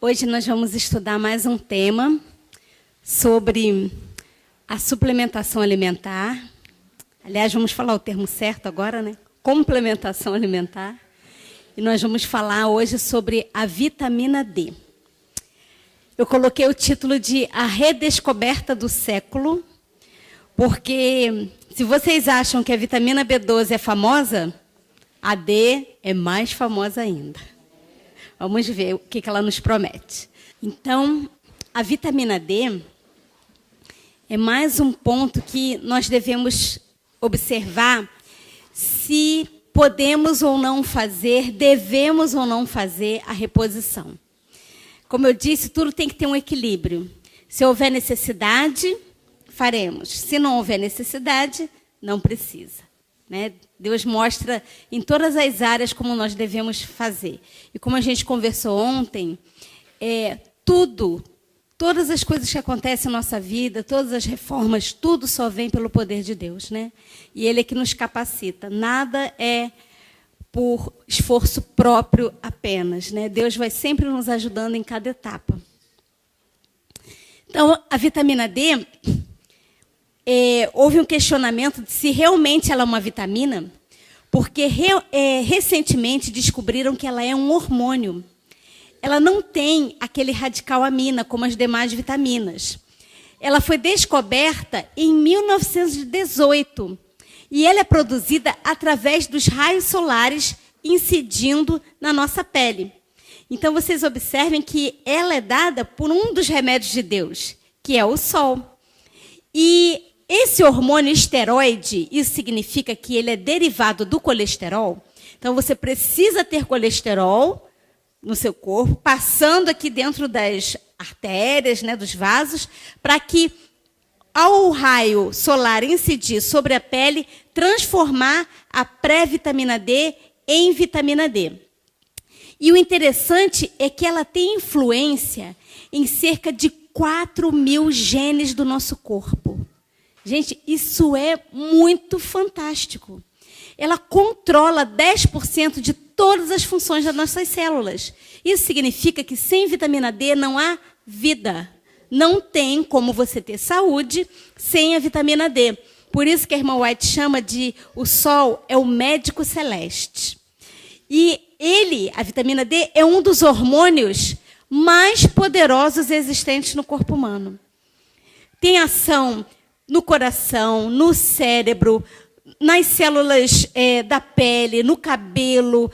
Hoje nós vamos estudar mais um tema sobre a suplementação alimentar. Aliás, vamos falar o termo certo agora, né? Complementação alimentar. E nós vamos falar hoje sobre a vitamina D. Eu coloquei o título de A Redescoberta do Século, porque se vocês acham que a vitamina B12 é famosa, a D é mais famosa ainda. Vamos ver o que ela nos promete. Então, a vitamina D é mais um ponto que nós devemos observar se podemos ou não fazer, devemos ou não fazer a reposição. Como eu disse, tudo tem que ter um equilíbrio. Se houver necessidade, faremos. Se não houver necessidade, não precisa. Né? Deus mostra em todas as áreas como nós devemos fazer. E como a gente conversou ontem, todas as coisas que acontecem na nossa vida, todas as reformas, tudo só vem pelo poder de Deus. Né? E Ele é que nos capacita. Nada é por esforço próprio apenas. Né? Deus vai sempre nos ajudando em cada etapa. Então, a vitamina D... houve um questionamento de se realmente ela é uma vitamina, porque recentemente descobriram que ela é um hormônio. Ela não tem aquele radical amina, como as demais vitaminas. Ela foi descoberta em 1918, e ela é produzida através dos raios solares incidindo na nossa pele. Então, vocês observem que ela é dada por um dos remédios de Deus, que é o sol. E esse hormônio esteroide, isso significa que ele é derivado do colesterol. Então, você precisa ter colesterol no seu corpo, passando aqui dentro das artérias, né, dos vasos, para que, ao raio solar incidir sobre a pele, transformar a pré-vitamina D em vitamina D. E o interessante é que ela tem influência em cerca de 4.000 genes do nosso corpo. Gente, isso é muito fantástico. Ela controla 10% de todas as funções das nossas células. Isso significa que sem vitamina D não há vida. Não tem como você ter saúde sem a vitamina D. Por isso que a irmã White chama de o sol é o médico celeste. E a vitamina D, é um dos hormônios mais poderosos existentes no corpo humano. Tem ação no coração, no cérebro, nas células da pele, no cabelo,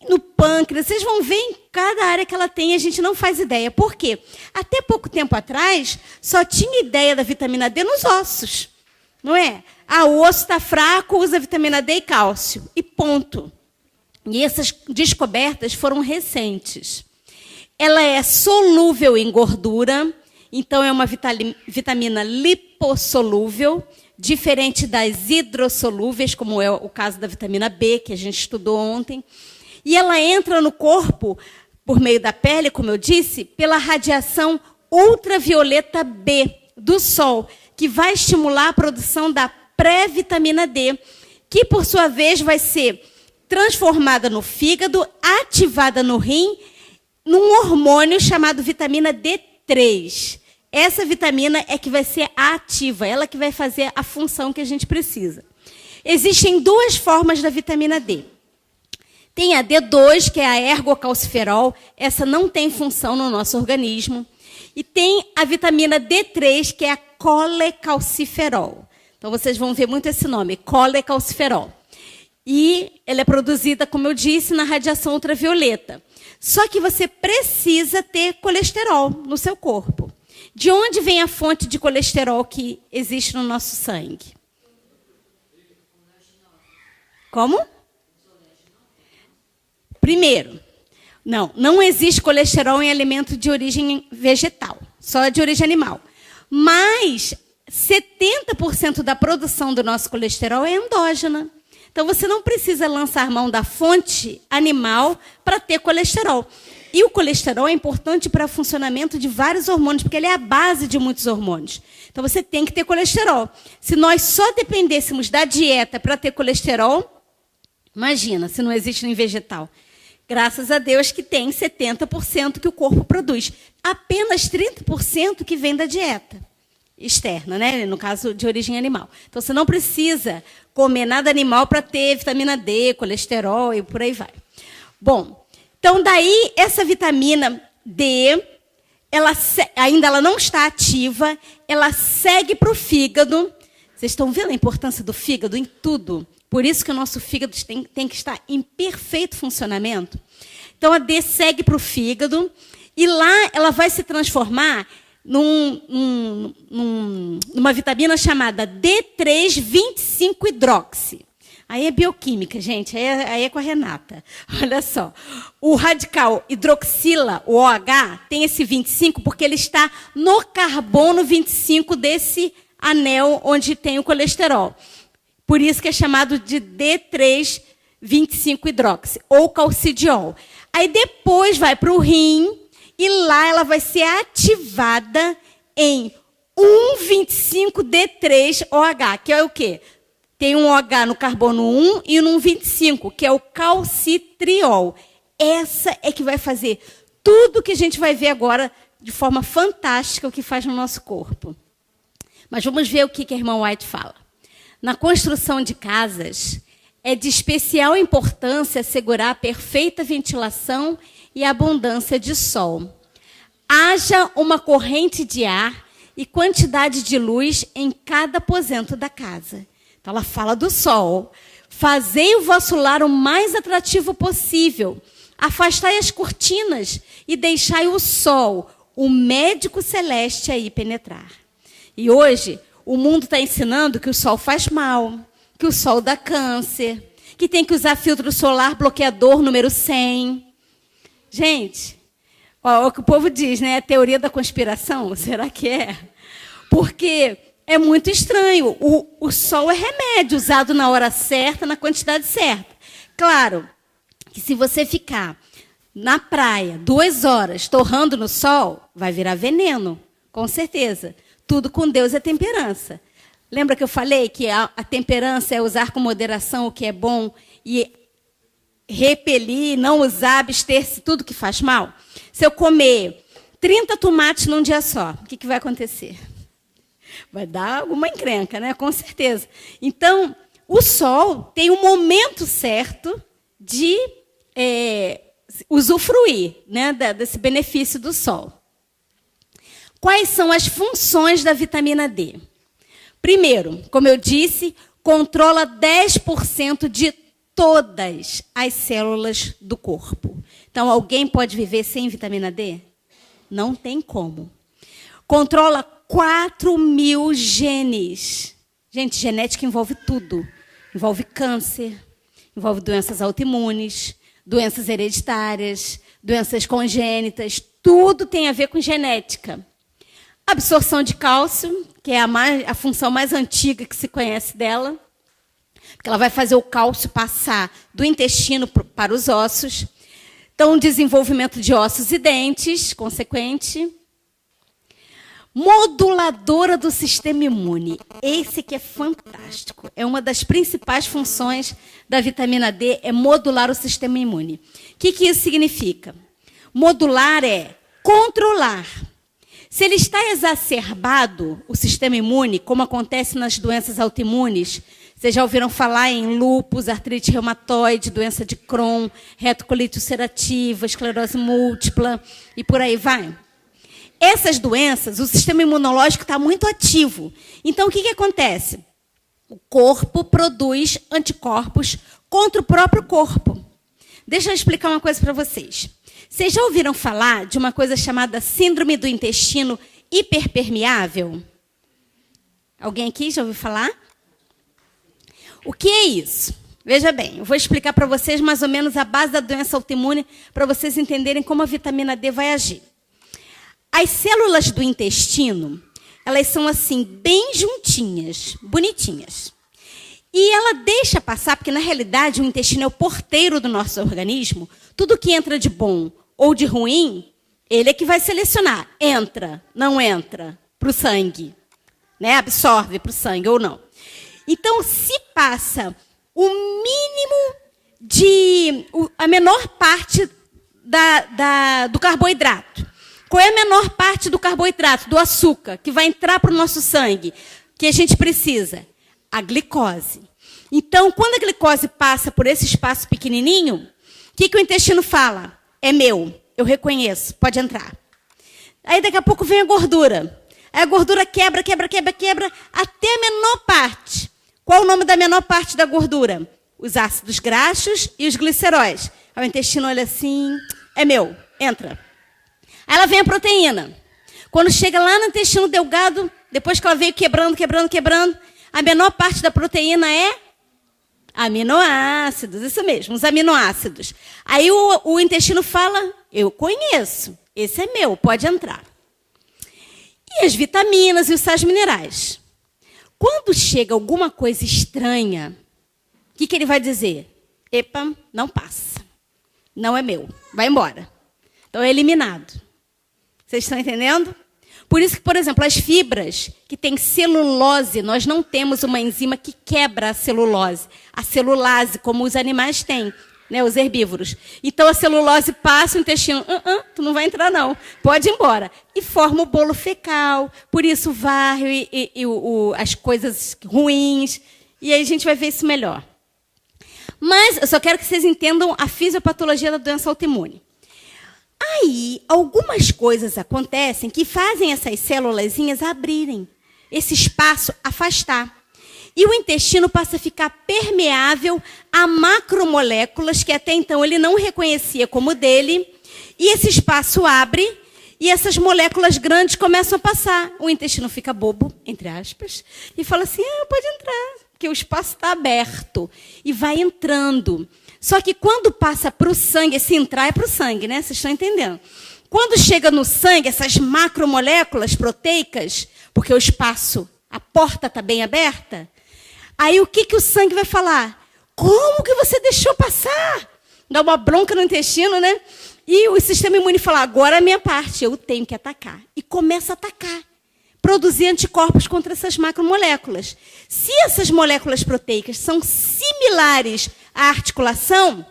no pâncreas. Vocês vão ver em cada área que ela tem, a gente não faz ideia. Por quê? Até pouco tempo atrás, só tinha ideia da vitamina D nos ossos. Não é? O osso está fraco, usa vitamina D e cálcio. E ponto. E essas descobertas foram recentes. Ela é solúvel em gordura, então é uma vitamina lipossolúvel, diferente das hidrossolúveis, como é o caso da vitamina B, que a gente estudou ontem. E ela entra no corpo, por meio da pele, como eu disse, pela radiação ultravioleta B do sol, que vai estimular a produção da pré-vitamina D, que, por sua vez, vai ser transformada no fígado, ativada no rim, num hormônio chamado vitamina D3. Essa vitamina é que vai ser ativa, ela que vai fazer a função que a gente precisa. Existem duas formas da vitamina D. Tem a D2, que é a ergocalciferol, essa não tem função no nosso organismo. E tem a vitamina D3, que é a colecalciferol. Então, vocês vão ver muito esse nome, colecalciferol. E ela é produzida, como eu disse, na radiação ultravioleta. Só que você precisa ter colesterol no seu corpo. De onde vem a fonte de colesterol que existe no nosso sangue? Como? Primeiro, não existe colesterol em alimento de origem vegetal, só de origem animal. Mas 70% da produção do nosso colesterol é endógena. Então, você não precisa lançar mão da fonte animal para ter colesterol. E o colesterol é importante para o funcionamento de vários hormônios, porque ele é a base de muitos hormônios. Então, você tem que ter colesterol. Se nós só dependêssemos da dieta para ter colesterol, imagina, se não existe em vegetal. Graças a Deus que tem 70% que o corpo produz. Apenas 30% que vem da dieta externa, né? No caso de origem animal. Então, você não precisa comer nada animal para ter vitamina D, colesterol e por aí vai. Bom, então daí essa vitamina D, ela não está ativa, ela segue para o fígado. Vocês estão vendo a importância do fígado em tudo? Por isso que o nosso fígado tem que estar em perfeito funcionamento. Então, a D segue para o fígado e lá ela vai se transformar numa vitamina chamada D3,25-hidroxi. Aí é bioquímica, gente, aí é com a Renata. Olha só, o radical hidroxila, o OH, tem esse 25 porque ele está no carbono 25 desse anel onde tem o colesterol. Por isso que é chamado de D3,25-hidroxi, ou calcidiol. Aí depois vai para o rim, e lá ela vai ser ativada em 1,25-D3-OH, que é o quê? Tem um OH no carbono 1 e no 25, que é o calcitriol. Essa é que vai fazer tudo que a gente vai ver agora de forma fantástica o que faz no nosso corpo. Mas vamos ver o que a irmã White fala. Na construção de casas, é de especial importância assegurar a perfeita ventilação e abundância de sol. Haja uma corrente de ar e quantidade de luz em cada aposento da casa. Então, ela fala do sol. Fazei o vosso lar o mais atrativo possível. Afastai as cortinas e deixai o sol, o médico celeste, aí penetrar. E hoje, o mundo está ensinando que o sol faz mal, que o sol dá câncer, que tem que usar filtro solar bloqueador número 100. Gente, ó, o que o povo diz, né? A teoria da conspiração, será que é? Porque é muito estranho. O sol é remédio, usado na hora certa, na quantidade certa. Claro que se você ficar na praia 2 horas torrando no sol, vai virar veneno, com certeza. Tudo com Deus é temperança. Lembra que eu falei que a temperança é usar com moderação o que é bom e repelir, não usar, abster-se tudo que faz mal? Se eu comer 30 tomates num dia só, o que vai acontecer? Vai dar alguma encrenca, né? Com certeza. Então, o sol tem um momento certo de usufruir, né, desse benefício do sol. Quais são as funções da vitamina D? Primeiro, como eu disse, controla 10% de todas as células do corpo. Então, alguém pode viver sem vitamina D? Não tem como. Controla 4.000 genes. Gente, genética envolve tudo. Envolve câncer, envolve doenças autoimunes, doenças hereditárias, doenças congênitas. Tudo tem a ver com genética. Absorção de cálcio, que é a função mais antiga que se conhece dela, porque ela vai fazer o cálcio passar do intestino para os ossos. Então, desenvolvimento de ossos e dentes, consequente. Moduladora do sistema imune. Esse que é fantástico. É uma das principais funções da vitamina D, é modular o sistema imune. O que isso significa? Modular é controlar. Se ele está exacerbado, o sistema imune, como acontece nas doenças autoimunes, vocês já ouviram falar em lúpus, artrite reumatoide, doença de Crohn, retocolite ulcerativa, esclerose múltipla e por aí vai. Essas doenças, o sistema imunológico está muito ativo. Então, o que acontece? O corpo produz anticorpos contra o próprio corpo. Deixa eu explicar uma coisa para vocês. Vocês já ouviram falar de uma coisa chamada síndrome do intestino hiperpermeável? Alguém aqui já ouviu falar? O que é isso? Veja bem, eu vou explicar para vocês mais ou menos a base da doença autoimune para vocês entenderem como a vitamina D vai agir. As células do intestino, elas são assim, bem juntinhas, bonitinhas. E ela deixa passar, porque na realidade o intestino é o porteiro do nosso organismo. Tudo que entra de bom ou de ruim, ele é que vai selecionar. Entra, não entra para o sangue, né? Absorve para o sangue ou não. Então, se passa o mínimo a menor parte do carboidrato. Qual é a menor parte do carboidrato, do açúcar, que vai entrar para o nosso sangue, que a gente precisa? A glicose. Então, quando a glicose passa por esse espaço pequenininho, o que o intestino fala? É meu, eu reconheço, pode entrar. Aí, daqui a pouco, vem a gordura. Aí a gordura quebra, até a menor parte. Qual o nome da menor parte da gordura? Os ácidos graxos e os gliceróis. Aí o intestino olha assim, é meu, entra. Aí ela vem a proteína. Quando chega lá no intestino delgado, depois que ela veio quebrando, a menor parte da proteína é aminoácidos, isso mesmo, os aminoácidos. Aí o intestino fala, eu conheço, esse é meu, pode entrar. E as vitaminas e os sais minerais. Quando chega alguma coisa estranha, o que ele vai dizer? Epa, não passa. Não é meu, vai embora. Então é eliminado. Vocês estão entendendo? Por isso que, por exemplo, as fibras que têm celulose, nós não temos uma enzima que quebra a celulase, como os animais têm, né, os herbívoros. Então a celulose passa, o intestino, tu não vai entrar não, pode ir embora. E forma o bolo fecal, por isso varre as coisas ruins, e aí a gente vai ver isso melhor. Mas eu só quero que vocês entendam a fisiopatologia da doença autoimune. Aí, algumas coisas acontecem que fazem essas célulazinhas abrirem, esse espaço afastar. E o intestino passa a ficar permeável a macromoléculas que até então ele não reconhecia como dele. E esse espaço abre e essas moléculas grandes começam a passar. O intestino fica bobo, entre aspas, e fala assim, pode entrar, porque o espaço está aberto. E vai entrando. Só que quando passa para o sangue, se entrar é para o sangue, né? Vocês estão entendendo? Quando chega no sangue, essas macromoléculas proteicas, porque o espaço, a porta está bem aberta, aí o que o sangue vai falar? Como que você deixou passar? Dá uma bronca no intestino, né? E o sistema imune fala, agora é a minha parte, eu tenho que atacar. E começa a atacar. Produzir anticorpos contra essas macromoléculas. Se essas moléculas proteicas são similares à articulação,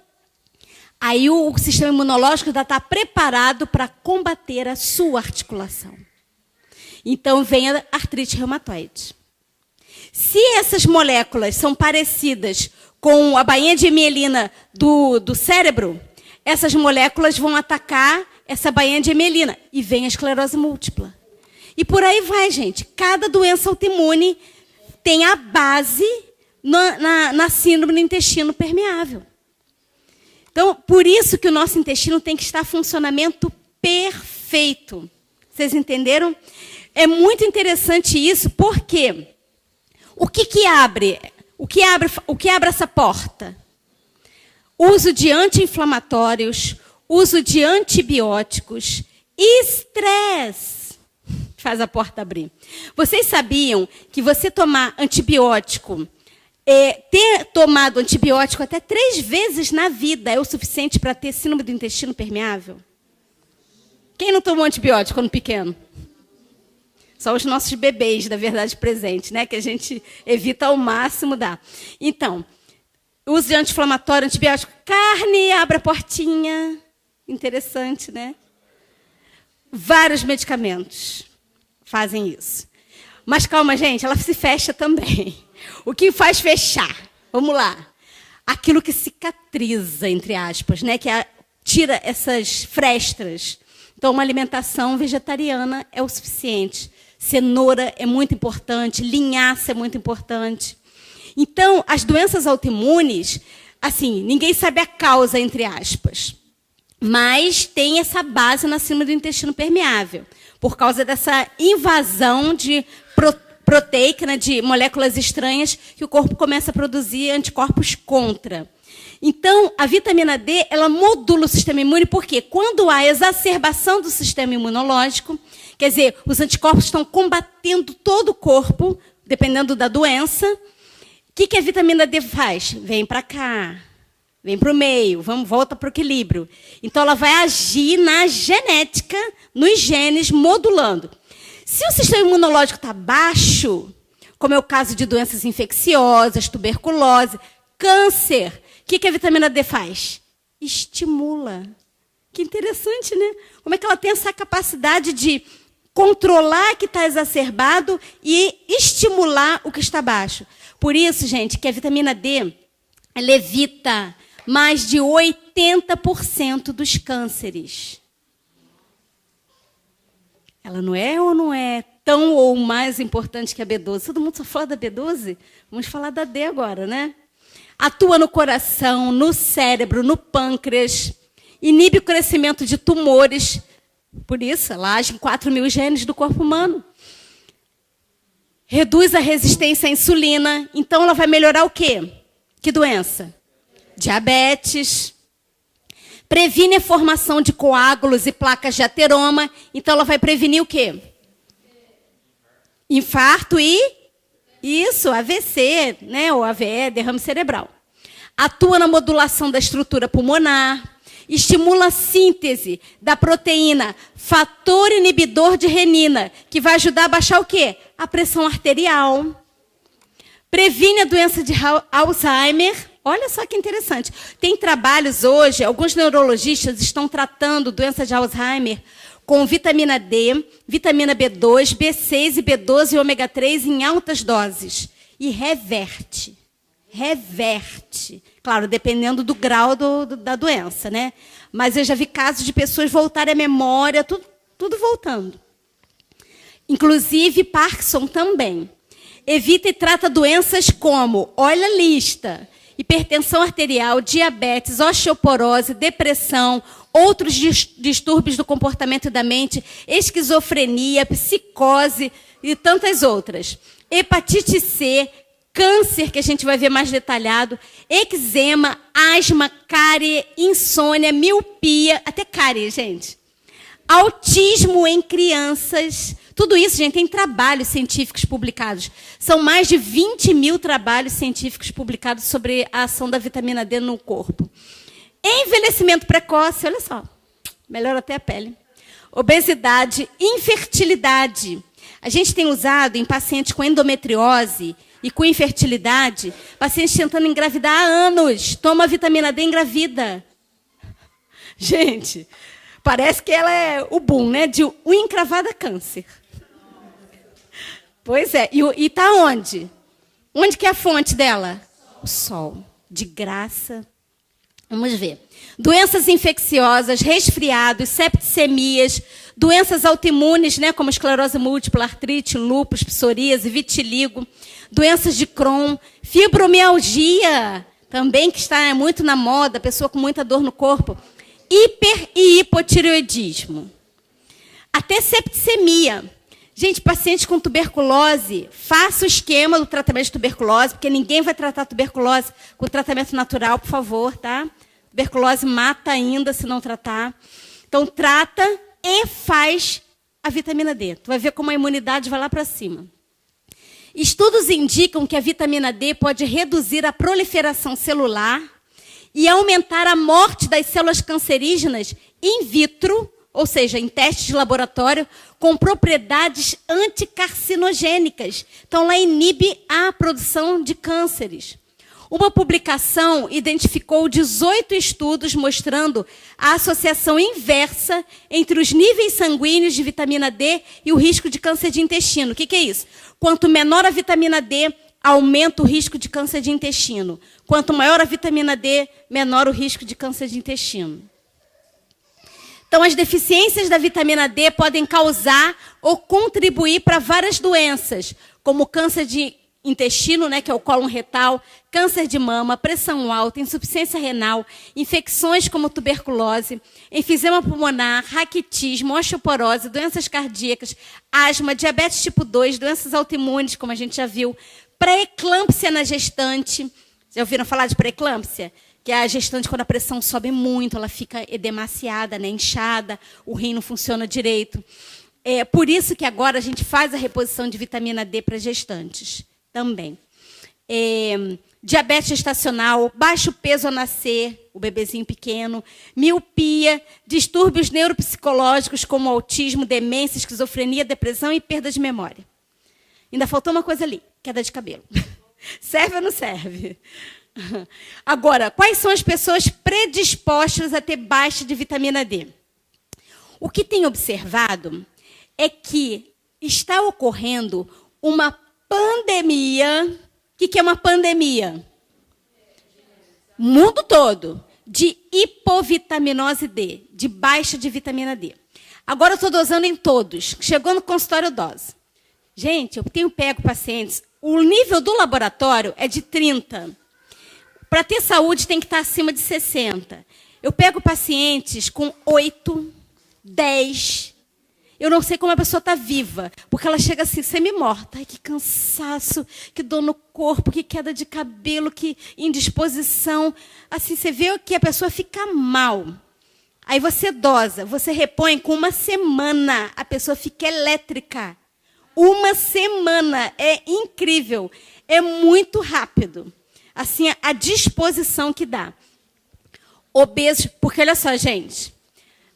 aí o sistema imunológico já está preparado para combater a sua articulação. Então vem a artrite reumatoide. Se essas moléculas são parecidas com a bainha de mielina do cérebro, essas moléculas vão atacar essa bainha de mielina e vem a esclerose múltipla. E por aí vai, gente. Cada doença autoimune tem a base na síndrome do intestino permeável. Então, por isso que o nosso intestino tem que estar em funcionamento perfeito. Vocês entenderam? É muito interessante isso, porque o que abre essa porta? Uso de anti-inflamatórios, uso de antibióticos, estresse. Faz a porta abrir. Vocês sabiam que você tomar antibiótico, ter tomado antibiótico até 3 vezes na vida é o suficiente para ter síndrome do intestino permeável? Quem não tomou antibiótico quando pequeno? Só os nossos bebês, da verdade presente, né? Que a gente evita ao máximo dar. Então, uso de anti-inflamatório, antibiótico, carne, abre a portinha. Interessante, né? Vários medicamentos fazem isso. Mas calma, gente, ela se fecha também. O que faz fechar? Vamos lá. Aquilo que cicatriza, entre aspas, né? Que tira essas frestas. Então, uma alimentação vegetariana é o suficiente. Cenoura é muito importante, linhaça é muito importante. Então, as doenças autoimunes, assim, ninguém sabe a causa, entre aspas. Mas tem essa base na síndrome do intestino permeável, por causa dessa invasão de proteica, né, de moléculas estranhas, que o corpo começa a produzir anticorpos contra. Então, a vitamina D, ela modula o sistema imune, porque quando há exacerbação do sistema imunológico, quer dizer, os anticorpos estão combatendo todo o corpo, dependendo da doença, o que a vitamina D faz? Vem para cá. Vem para o meio, volta para o equilíbrio. Então, ela vai agir na genética, nos genes, modulando. Se o sistema imunológico está baixo, como é o caso de doenças infecciosas, tuberculose, câncer, que a vitamina D faz? Estimula. Que interessante, né? Como é que ela tem essa capacidade de controlar o que está exacerbado e estimular o que está baixo. Por isso, gente, que a vitamina D ela evita mais de 80% dos cânceres. Ela não é ou não é tão ou mais importante que a B12? Todo mundo só fala da B12? Vamos falar da D agora, né? Atua no coração, no cérebro, no pâncreas, inibe o crescimento de tumores. Por isso, ela age em 4.000 genes do corpo humano. Reduz a resistência à insulina. Então, ela vai melhorar o quê? Que doença? Diabetes. Previne a formação de coágulos e placas de ateroma. Então, ela vai prevenir o quê? Infarto e... Isso, AVC, né? Ou AVE, derrame cerebral. Atua na modulação da estrutura pulmonar. Estimula a síntese da proteína fator inibidor de renina, que vai ajudar a baixar o quê? A pressão arterial. Previne a doença de Alzheimer. Olha só que interessante. Tem trabalhos hoje, alguns neurologistas estão tratando doença de Alzheimer com vitamina D, vitamina B2, B6 e B12 e ômega 3 em altas doses. E reverte. Reverte. Claro, dependendo do grau da doença, né? Mas eu já vi casos de pessoas voltarem à memória, tudo voltando. Inclusive Parkinson também. Evita e trata doenças como, olha a lista, hipertensão arterial, diabetes, osteoporose, depressão, outros distúrbios do comportamento e da mente, esquizofrenia, psicose e tantas outras. Hepatite C, câncer, que a gente vai ver mais detalhado, eczema, asma, cárie, insônia, miopia, até cárie, gente. Autismo em crianças. Tudo isso, gente, tem trabalhos científicos publicados. São mais de 20.000 trabalhos científicos publicados sobre a ação da vitamina D no corpo. Envelhecimento precoce, olha só, melhora até a pele. Obesidade, infertilidade. A gente tem usado em pacientes com endometriose e com infertilidade, pacientes tentando engravidar há anos. Toma vitamina D e engravida. Gente, parece que ela é o boom, né? De unha encravada câncer. Pois é. E está onde? Onde que é a fonte dela? O sol. De graça. Vamos ver. Doenças infecciosas, resfriados, septicemias, doenças autoimunes, né, como esclerose múltipla, artrite, lúpus, psoríase, vitiligo, doenças de Crohn, fibromialgia, também que está muito na moda, pessoa com muita dor no corpo, hiper e hipotireoidismo. Até septicemia. Gente, paciente com tuberculose, faça o esquema do tratamento de tuberculose, porque ninguém vai tratar tuberculose com tratamento natural, por favor, tá? Tuberculose mata ainda se não tratar. Então, trata e faz a vitamina D. Tu vai ver como a imunidade vai lá para cima. Estudos indicam que a vitamina D pode reduzir a proliferação celular e aumentar a morte das células cancerígenas in vitro, ou seja, em testes de laboratório, com propriedades anticarcinogênicas. Então, ela inibe a produção de cânceres. Uma publicação identificou 18 estudos mostrando a associação inversa entre os níveis sanguíneos de vitamina D e o risco de câncer de intestino. O que é isso? Quanto menor a vitamina D, aumenta o risco de câncer de intestino. Quanto maior a vitamina D, menor o risco de câncer de intestino. Então, as deficiências da vitamina D podem causar ou contribuir para várias doenças, como câncer de intestino, né, que é o cólon retal, câncer de mama, pressão alta, insuficiência renal, infecções como tuberculose, enfisema pulmonar, raquitismo, osteoporose, doenças cardíacas, asma, diabetes tipo 2, doenças autoimunes, como a gente já viu, pré-eclâmpsia na gestante. Já ouviram falar de pré-eclâmpsia? Que é a gestante, quando a pressão sobe muito, ela fica edemaciada, né, inchada, o rim não funciona direito. É por isso que agora a gente faz a reposição de vitamina D para gestantes também. Diabetes gestacional, baixo peso ao nascer, o bebezinho pequeno, miopia, distúrbios neuropsicológicos como autismo, demência, esquizofrenia, depressão e perda de memória. Ainda faltou uma coisa ali, queda de cabelo. Serve ou não serve? Agora, quais são as pessoas predispostas a ter baixa de vitamina D? O que tem observado é que está ocorrendo uma pandemia. O que é uma pandemia? Mundo todo. De hipovitaminose D, de baixa de vitamina D. Agora eu estou dosando em todos. Chegou no consultório, dose. Gente, eu tenho pego pacientes. O nível do laboratório é de 30. Para ter saúde tem que estar acima de 60. Eu pego pacientes com 8, 10. Eu não sei como a pessoa está viva, porque ela chega assim, semi-morta. Ai, que cansaço, que dor no corpo, que queda de cabelo, que indisposição. Assim, você vê que a pessoa fica mal. Aí você dosa, você repõe com 1 semana, a pessoa fica elétrica. 1 semana, é incrível, é muito rápido. Assim, a disposição que dá. Obesos, porque olha só, gente,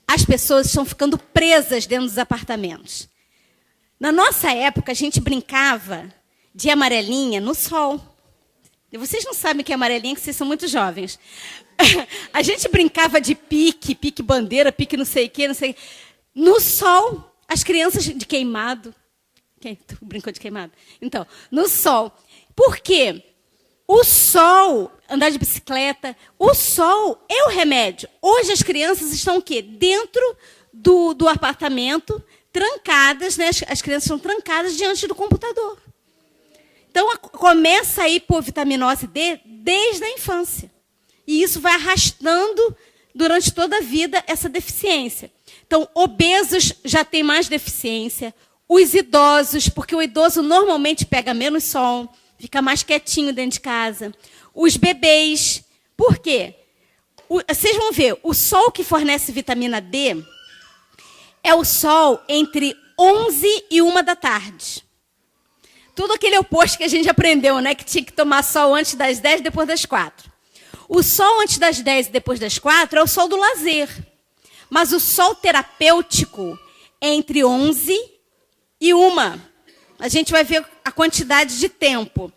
as pessoas estão ficando presas dentro dos apartamentos. Na nossa época, a gente brincava de amarelinha no sol. E vocês não sabem o que é amarelinha, que vocês são muito jovens. A gente brincava de pique, pique bandeira, pique não sei o quê, não sei o quê. No sol, as crianças de queimado. Quem brincou de queimado? Então, no sol. Por quê? O sol, andar de bicicleta, o sol é o remédio. Hoje as crianças estão o quê? Dentro do apartamento, trancadas, né? As crianças estão trancadas diante do computador. Então, começa a hipovitaminose D desde a infância. E isso vai arrastando durante toda a vida essa deficiência. Então, obesos já têm mais deficiência. Os idosos, porque o idoso normalmente pega menos sol, fica mais quietinho dentro de casa. Os bebês. Por quê? Vocês vão ver, o sol que fornece vitamina D é o sol entre 11 e 1 da tarde. Tudo aquele oposto que a gente aprendeu, né? Que tinha que tomar sol antes das 10 e depois das 4. O sol antes das 10 e depois das 4 é o sol do lazer. Mas o sol terapêutico é entre 11 e 1. A gente vai ver a quantidade de tempo.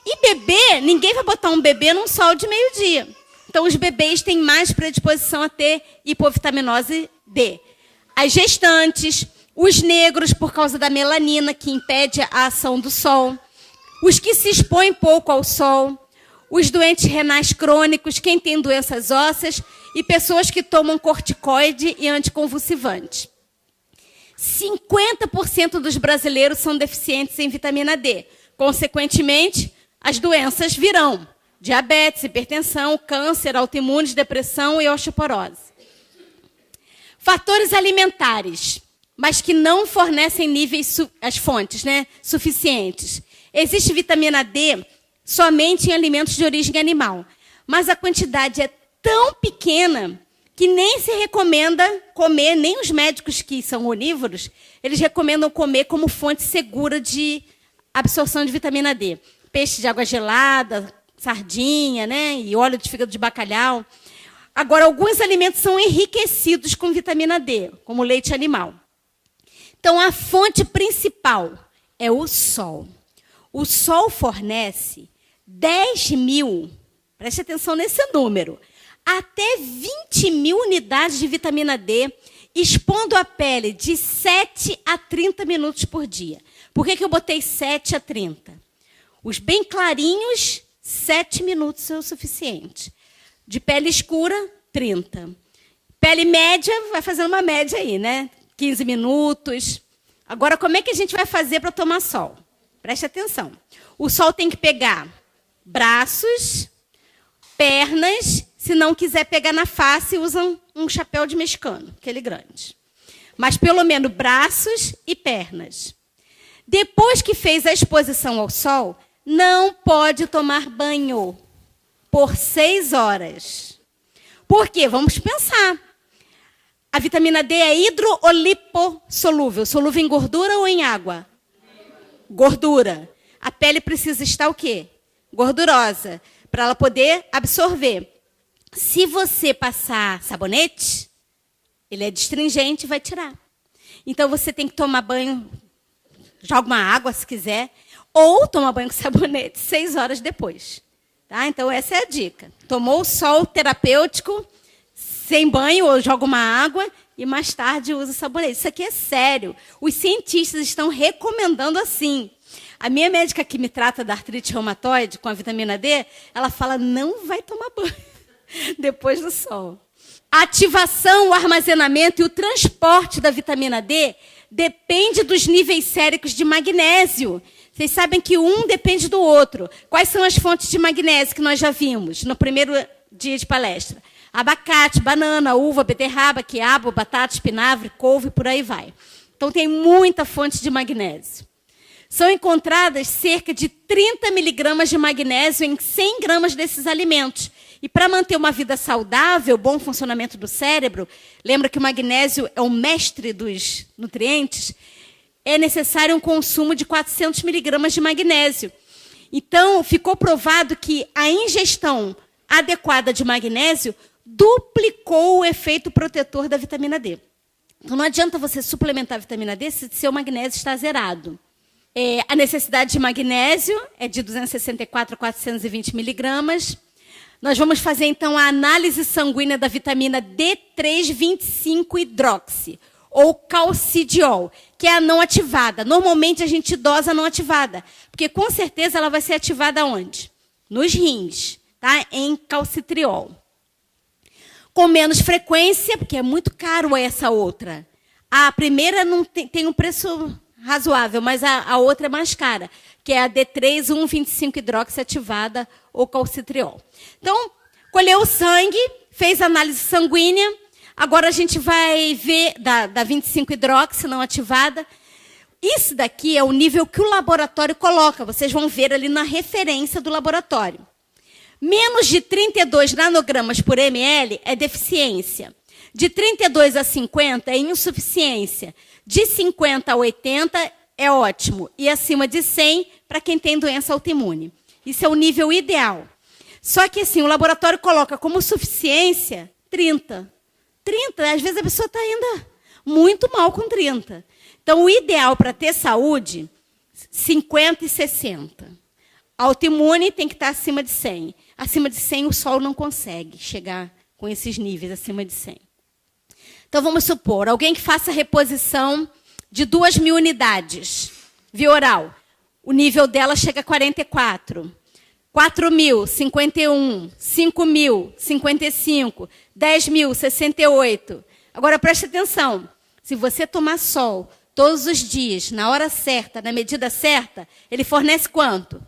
E bebê, ninguém vai botar um bebê num sol de meio-dia. Então, os bebês têm mais predisposição a ter hipovitaminose D. As gestantes, os negros, por causa da melanina, que impede a ação do sol. Os que se expõem pouco ao sol. Os doentes renais crônicos, quem tem doenças ósseas. E pessoas que tomam corticoide e anticonvulsivante. 50% dos brasileiros são deficientes em vitamina D. Consequentemente, as doenças virão. Diabetes, hipertensão, câncer, autoimunes, depressão e osteoporose. Fatores alimentares, mas que não fornecem níveis, as fontes, né, suficientes. Existe vitamina D somente em alimentos de origem animal. Mas a quantidade é tão pequena que nem se recomenda comer, nem os médicos que são onívoros, eles recomendam comer como fonte segura de absorção de vitamina D. Peixe de água gelada, sardinha, né, e óleo de fígado de bacalhau. Agora, alguns alimentos são enriquecidos com vitamina D, como leite animal. Então, a fonte principal é o sol. O sol fornece 10.000, preste atenção nesse número, até 20.000 unidades de vitamina D, expondo a pele de 7 a 30 minutos por dia. Por que eu botei 7 a 30? Os bem clarinhos, 7 minutos é o suficiente. De pele escura, 30. Pele média, vai fazendo uma média aí, né? 15 minutos. Agora, como é que a gente vai fazer para tomar sol? Preste atenção. O sol tem que pegar braços, pernas. Se não quiser pegar na face, usam um chapéu de mexicano, aquele grande. Mas pelo menos braços e pernas. Depois que fez a exposição ao sol, não pode tomar banho por 6 horas. Por quê? Vamos pensar. A vitamina D é hidro ou lipossolúvel? Solúvel em gordura ou em água? Gordura. A pele precisa estar o quê? Gordurosa, para ela poder absorver. Se você passar sabonete, ele é destringente e vai tirar. Então, você tem que tomar banho, joga uma água se quiser, ou tomar banho com sabonete 6 horas depois. Tá? Então, essa é a dica. Tomou o sol terapêutico, sem banho, ou joga uma água, e mais tarde usa sabonete. Isso aqui é sério. Os cientistas estão recomendando assim. A minha médica que me trata da artrite reumatoide com a vitamina D, ela fala, não vai tomar banho depois do sol. A ativação, o armazenamento e o transporte da vitamina D depende dos níveis séricos de magnésio. Vocês sabem que um depende do outro. Quais são as fontes de magnésio que nós já vimos no primeiro dia de palestra? Abacate, banana, uva, beterraba, quiabo, batata, espinafre, couve, por aí vai. Então, tem muita fonte de magnésio. São encontradas cerca de 30 miligramas de magnésio em 100 gramas desses alimentos. E para manter uma vida saudável, bom funcionamento do cérebro, lembra que o magnésio é o mestre dos nutrientes, é necessário um consumo de 400 miligramas de magnésio. Então, ficou provado que a ingestão adequada de magnésio duplicou o efeito protetor da vitamina D. Então, não adianta você suplementar a vitamina D se seu magnésio está zerado. A necessidade de magnésio é de 264 a 420 miligramas. Nós vamos fazer, então, a análise sanguínea da vitamina D3,25-hidroxi, ou calcidiol, que é a não ativada. Normalmente, a gente dosa a não ativada, porque, com certeza, ela vai ser ativada onde? Nos rins, tá? Em calcitriol. Com menos frequência, porque é muito caro essa outra. A primeira não tem um preço razoável, mas a outra é mais cara, que é a D3,1,25-hidroxi ativada, ou calcitriol. Então, colheu o sangue, fez análise sanguínea. Agora a gente vai ver da 25-hidroxi não ativada. Isso daqui é o nível que o laboratório coloca. Vocês vão ver ali na referência do laboratório. Menos de 32 nanogramas por ml é deficiência. De 32 a 50 é insuficiência. De 50 a 80 é ótimo. E acima de 100 para quem tem doença autoimune. Isso é o nível ideal. Só que assim, o laboratório coloca como suficiência 30. 30, às vezes a pessoa está ainda muito mal com 30. Então, o ideal para ter saúde, 50 e 60. Autoimune tem que estar acima de 100. Acima de 100, o sol não consegue chegar com esses níveis acima de 100. Então, vamos supor, alguém que faça reposição de 2.000 unidades, via oral. O nível dela chega a 44. 4.000, 51. 5.000, 55. 10.000, 68. Agora, preste atenção. Se você tomar sol todos os dias, na hora certa, na medida certa, ele fornece quanto?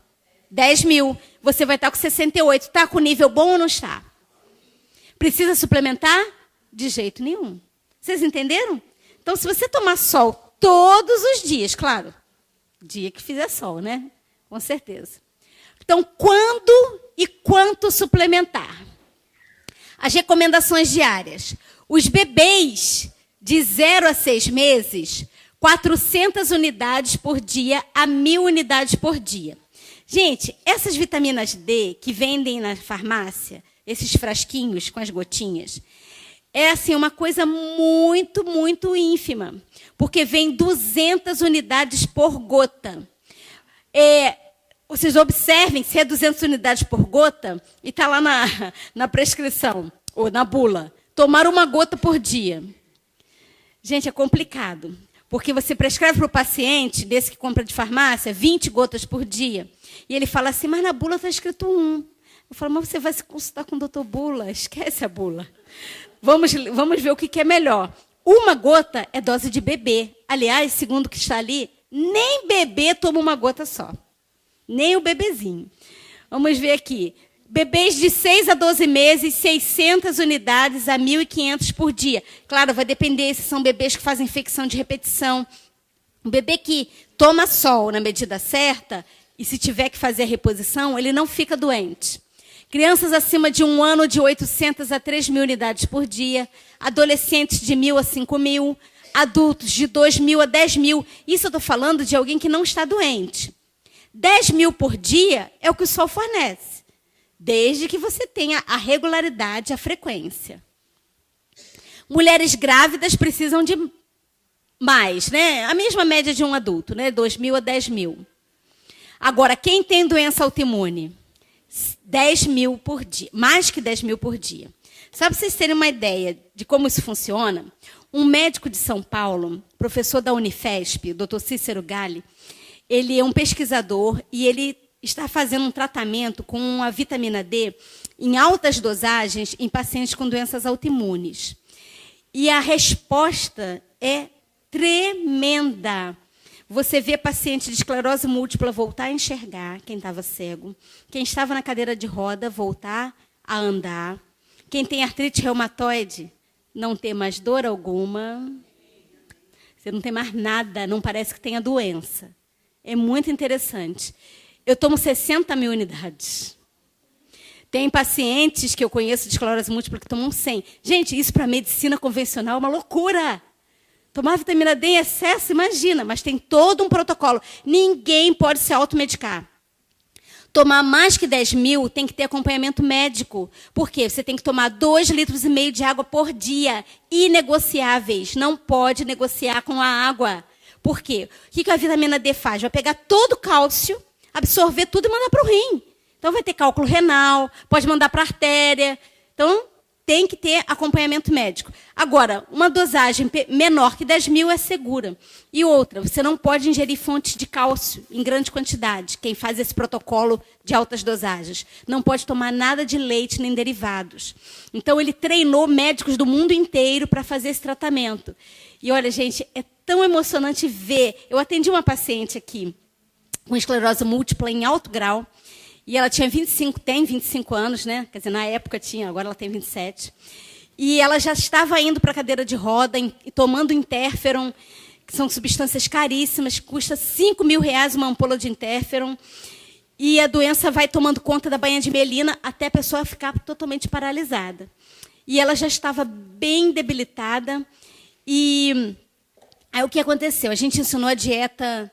10.000. Você vai estar com 68. Está com nível bom ou não está? Precisa suplementar? De jeito nenhum. Vocês entenderam? Então, se você tomar sol todos os dias, claro, dia que fizer sol, né? Com certeza. Então, quando e quanto suplementar? As recomendações diárias. Os bebês de 0 a 6 meses, 400 unidades por dia a 1.000 unidades por dia. Gente, essas vitaminas D que vendem na farmácia, esses frasquinhos com as gotinhas, é assim uma coisa muito, muito ínfima, porque vem 200 unidades por gota. Vocês observem, se é 200 unidades por gota, e está lá na prescrição, ou na bula, tomar uma gota por dia. Gente, é complicado, porque você prescreve para o paciente, desse que compra de farmácia, 20 gotas por dia, e ele fala assim, mas na bula está escrito 1. Eu falo, mas você vai se consultar com o doutor Bula, esquece a bula. Vamos ver o que é melhor. Uma gota é dose de bebê. Aliás, segundo o que está ali, nem bebê toma uma gota só. Nem o bebezinho. Vamos ver aqui. Bebês de 6 a 12 meses, 600 unidades a 1.500 por dia. Claro, vai depender se são bebês que fazem infecção de repetição. Um bebê que toma sol na medida certa, e se tiver que fazer a reposição, ele não fica doente. Crianças acima de 1 ano, de 800 a 3.000 unidades por dia. Adolescentes de 1.000 a 5.000. Adultos de 2.000 a 10.000. Isso eu estou falando de alguém que não está doente. 10.000 por dia é o que o sol fornece, desde que você tenha a regularidade, a frequência. Mulheres grávidas precisam de mais, né? A mesma média de um adulto, né? 2.000 a 10.000. Agora, quem tem doença autoimune? 10 mil por dia, mais que 10 mil por dia. Só para vocês terem uma ideia de como isso funciona, um médico de São Paulo, professor da Unifesp, o Dr. Cícero Galli, ele é um pesquisador e ele está fazendo um tratamento com a vitamina D em altas dosagens em pacientes com doenças autoimunes. E a resposta é tremenda. Você vê paciente de esclerose múltipla voltar a enxergar, quem estava cego. Quem estava na cadeira de roda, voltar a andar. Quem tem artrite reumatoide, não ter mais dor alguma. Você não tem mais nada, não parece que tenha doença. É muito interessante. Eu tomo 60 mil unidades. Tem pacientes que eu conheço de esclerose múltipla que tomam 100. Gente, isso para a medicina convencional é uma loucura. Tomar vitamina D em excesso, imagina, mas tem todo um protocolo. Ninguém pode se automedicar. Tomar mais que 10 mil tem que ter acompanhamento médico. Por quê? Você tem que tomar 2,5 litros de água por dia, inegociáveis. Não pode negociar com a água. Por quê? O que a vitamina D faz? Vai pegar todo o cálcio, absorver tudo e mandar para o rim. Então, vai ter cálculo renal, pode mandar para a artéria. Então, tem que ter acompanhamento médico. Agora, uma dosagem menor que 10 mil é segura. E outra, você não pode ingerir fontes de cálcio em grande quantidade, quem faz esse protocolo de altas dosagens. Não pode tomar nada de leite nem derivados. Então, ele treinou médicos do mundo inteiro para fazer esse tratamento. E, olha, gente, é tão emocionante ver. Eu atendi uma paciente aqui com esclerose múltipla em alto grau, e ela tinha tem 25 anos, né? Quer dizer, na época tinha, agora ela tem 27. E ela já estava indo para a cadeira de roda, tomando interferon, que são substâncias caríssimas, custa R$5.000 uma ampola de interferon. E a doença vai tomando conta da bainha de melina até a pessoa ficar totalmente paralisada. E ela já estava bem debilitada. E aí o que aconteceu? A gente ensinou a dieta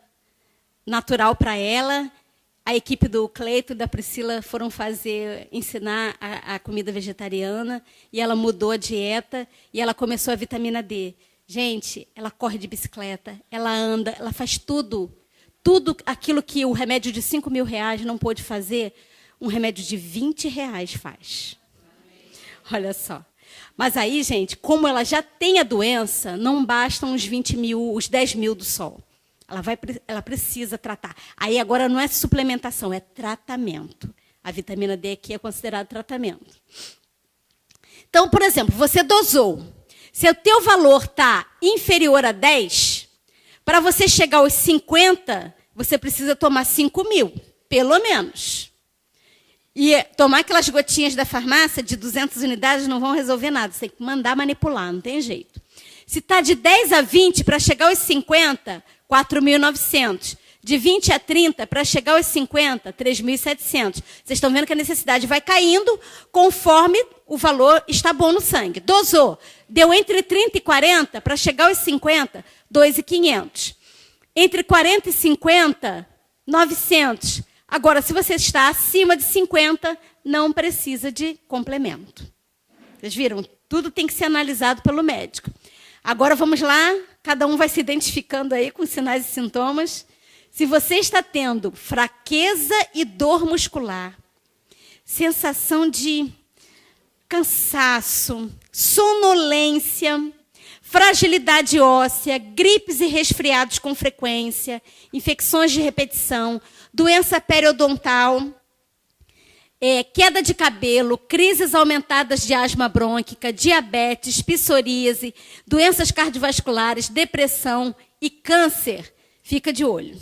natural para ela. A equipe do Cleito e da Priscila foram ensinar a comida vegetariana, e ela mudou a dieta, e ela começou a vitamina D. Gente, ela corre de bicicleta, ela anda, ela faz tudo. Tudo aquilo que o remédio de R$5.000 não pôde fazer, um remédio de R$20 faz. Olha só. Mas aí, gente, como ela já tem a doença, não bastam os 20 mil, os 10 mil do sol. Ela precisa tratar. Aí agora não é suplementação, é tratamento. A vitamina D aqui é considerada tratamento. Então, por exemplo, você dosou. Se o teu valor está inferior a 10, para você chegar aos 50, você precisa tomar 5 mil, pelo menos. E tomar aquelas gotinhas da farmácia de 200 unidades não vão resolver nada. Você tem que mandar manipular, não tem jeito. Se está de 10 a 20, para chegar aos 50, 4.900. De 20 a 30, para chegar aos 50, 3.700. Vocês estão vendo que a necessidade vai caindo conforme o valor está bom no sangue. Dosou. Deu entre 30 e 40, para chegar aos 50, 2.500. Entre 40 e 50, 900. Agora, se você está acima de 50, não precisa de complemento. Vocês viram? Tudo tem que ser analisado pelo médico. Agora, vamos lá. Cada um vai se identificando aí com sinais e sintomas. Se você está tendo fraqueza e dor muscular, sensação de cansaço, sonolência, fragilidade óssea, gripes e resfriados com frequência, infecções de repetição, doença periodontal, queda de cabelo, crises aumentadas de asma brônquica, diabetes, psoríase, doenças cardiovasculares, depressão e câncer, fica de olho.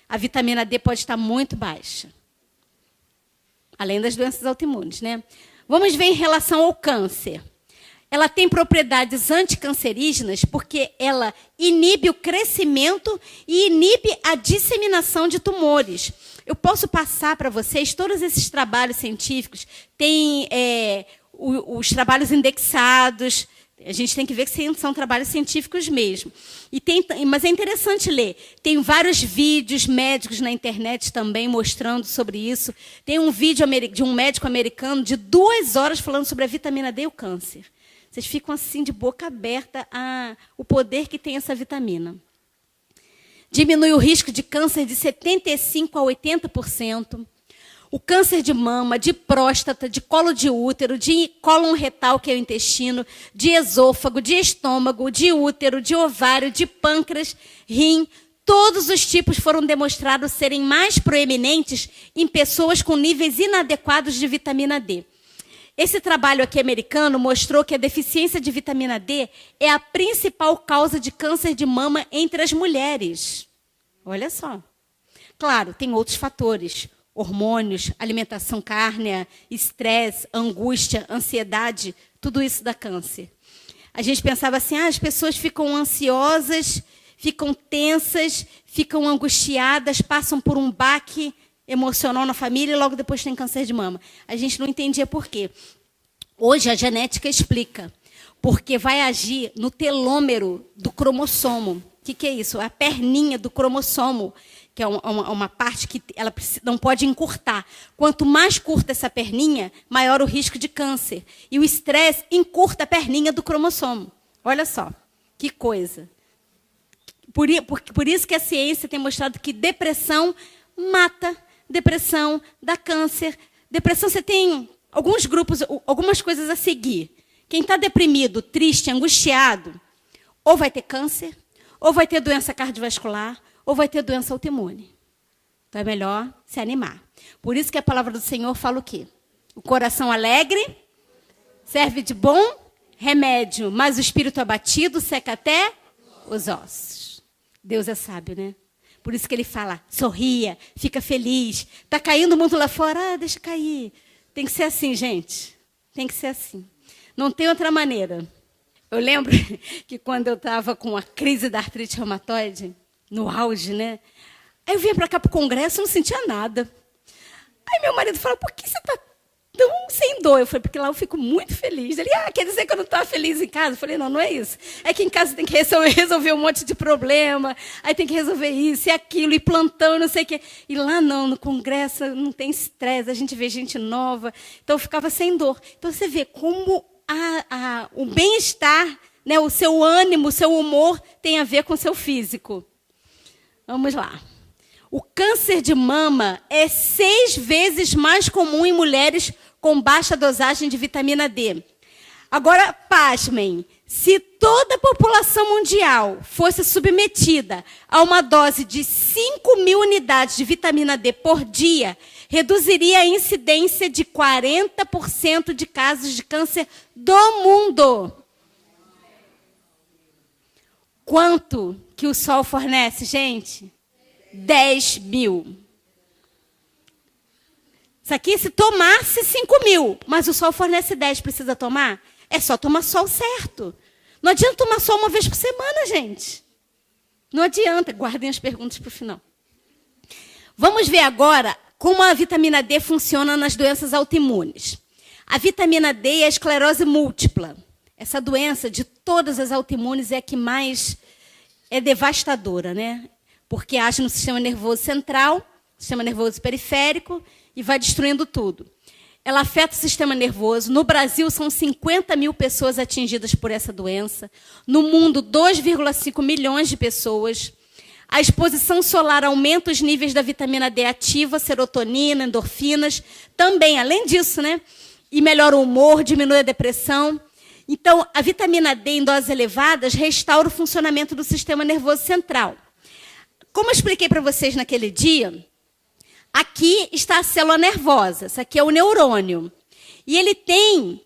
A vitamina D pode estar muito baixa. Além das doenças autoimunes, né? Vamos ver em relação ao câncer. Ela tem propriedades anticancerígenas porque ela inibe o crescimento e inibe a disseminação de tumores. Eu posso passar para vocês todos esses trabalhos científicos. Tem os trabalhos indexados. A gente tem que ver que são trabalhos científicos mesmo. Mas é interessante ler. Tem vários vídeos médicos na internet também mostrando sobre isso. Tem um vídeo de um médico americano de 2 horas falando sobre a vitamina D e o câncer. Vocês ficam assim de boca aberta o poder que tem essa vitamina. Diminui o risco de câncer de 75% a 80%. O câncer de mama, de próstata, de colo de útero, de cólon retal, que é o intestino, de esôfago, de estômago, de útero, de ovário, de pâncreas, rim, todos os tipos foram demonstrados serem mais proeminentes em pessoas com níveis inadequados de vitamina D. Esse trabalho aqui americano mostrou que a deficiência de vitamina D é a principal causa de câncer de mama entre as mulheres. Olha só. Claro, tem outros fatores. Hormônios, alimentação cárnea, estresse, angústia, ansiedade, tudo isso dá câncer. A gente pensava assim, as pessoas ficam ansiosas, ficam tensas, ficam angustiadas, passam por um baque emocional na família e logo depois tem câncer de mama. A gente não entendia por quê. Hoje a genética explica. Porque vai agir no telômero do cromossomo. O que é isso? A perninha do cromossomo, que é uma parte que ela não pode encurtar. Quanto mais curta essa perninha, maior o risco de câncer. E o estresse encurta a perninha do cromossomo. Olha só, que coisa. Por isso que a ciência tem mostrado que depressão mata, depressão dá câncer. Depressão, você tem alguns grupos, algumas coisas a seguir. Quem está deprimido, triste, angustiado, ou vai ter câncer, ou vai ter doença cardiovascular, ou vai ter doença autoimune. Então é melhor se animar. Por isso que a palavra do Senhor fala o quê? O coração alegre serve de bom remédio, mas o espírito abatido seca até os ossos. Deus é sábio, né? Por isso que ele fala, sorria, fica feliz. Está caindo o mundo lá fora, deixa cair. Tem que ser assim, gente. Tem que ser assim. Não tem outra maneira. Eu lembro que quando eu estava com a crise da artrite reumatoide, no auge, né? Aí eu vinha para cá para o congresso e não sentia nada. Aí meu marido falou, por que você está tão sem dor? Eu falei, porque lá eu fico muito feliz. Ele, quer dizer que eu não estava feliz em casa? Eu falei, não é isso. É que em casa tem que resolver um monte de problema, aí tem que resolver isso e aquilo, e plantão, e não sei o quê. E lá não, no congresso não tem estresse, a gente vê gente nova. Então eu ficava sem dor. Então você vê como o bem-estar, né, o seu ânimo, o seu humor tem a ver com o seu físico. Vamos lá. O câncer de mama é 6 vezes mais comum em mulheres com baixa dosagem de vitamina D. Agora, pasmem, se toda a população mundial fosse submetida a uma dose de 5.000 unidades de vitamina D por dia, reduziria a incidência de 40% de casos de câncer do mundo. Quanto que o sol fornece, gente? 10.000. Isso aqui, se tomasse 5.000, mas o sol fornece 10, precisa tomar? É só tomar sol certo. Não adianta tomar sol uma vez por semana, gente. Não adianta. Guardem as perguntas para o final. Vamos ver agora como a vitamina D funciona nas doenças autoimunes. A vitamina D é a esclerose múltipla. Essa doença de todas as autoimunes é a que mais é devastadora, né? Porque age no sistema nervoso central, sistema nervoso periférico, e vai destruindo tudo. Ela afeta o sistema nervoso. No Brasil, são 50.000 pessoas atingidas por essa doença. No mundo, 2,5 milhões de pessoas. A exposição solar aumenta os níveis da vitamina D ativa, serotonina, endorfinas. Também, além disso, né? E melhora o humor, diminui a depressão. Então, a vitamina D em doses elevadas restaura o funcionamento do sistema nervoso central. Como eu expliquei para vocês naquele dia, aqui está a célula nervosa, isso aqui é o neurônio. E ele tem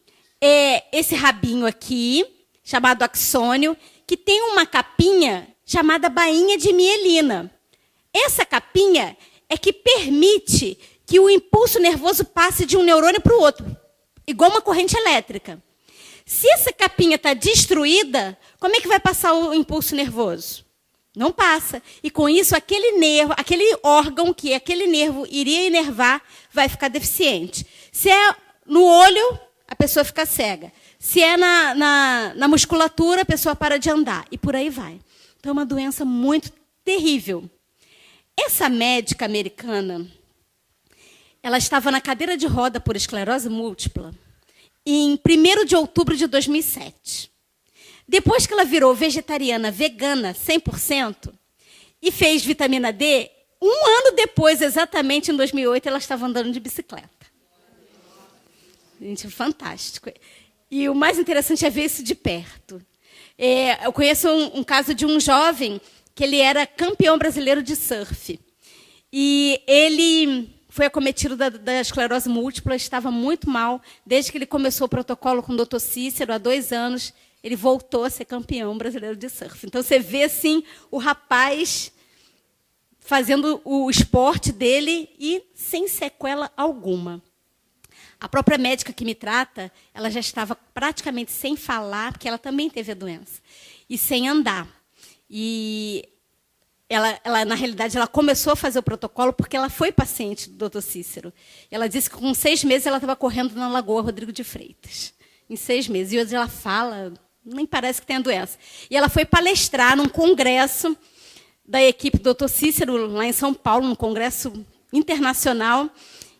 esse rabinho aqui, chamado axônio, que tem uma capinha chamada bainha de mielina. Essa capinha é que permite que o impulso nervoso passe de um neurônio para o outro, igual uma corrente elétrica. Se essa capinha está destruída, como é que vai passar o impulso nervoso? Não passa. E com isso, aquele nervo, aquele órgão que aquele nervo iria inervar, vai ficar deficiente. Se é no olho, a pessoa fica cega. Se é na musculatura, a pessoa para de andar. E por aí vai. Então, é uma doença muito terrível. Essa médica americana, ela estava na cadeira de roda por esclerose múltipla em 1º de outubro de 2007. Depois que ela virou vegetariana, vegana, 100%, e fez vitamina D, Um ano depois, exatamente em 2008, ela estava andando de bicicleta. Gente, fantástico. E o mais interessante é ver isso de perto. Eu conheço um caso de um jovem que ele era campeão brasileiro de surf. E ele foi acometido da esclerose múltipla, estava muito mal. Desde que ele começou o protocolo com o Dr. Cícero, há 2 anos, ele voltou a ser campeão brasileiro de surf. Então, você vê, assim, o rapaz fazendo o esporte dele e sem sequela alguma. A própria médica que me trata, ela já estava praticamente sem falar, porque ela também teve a doença, e sem andar. E ela, na realidade, ela começou a fazer o protocolo porque ela foi paciente do Dr. Cícero. Ela disse que com 6 meses ela estava correndo na Lagoa Rodrigo de Freitas. Em 6 meses. E hoje ela fala, nem parece que tem a doença. E ela foi palestrar num congresso da equipe do Dr. Cícero, lá em São Paulo, num congresso internacional.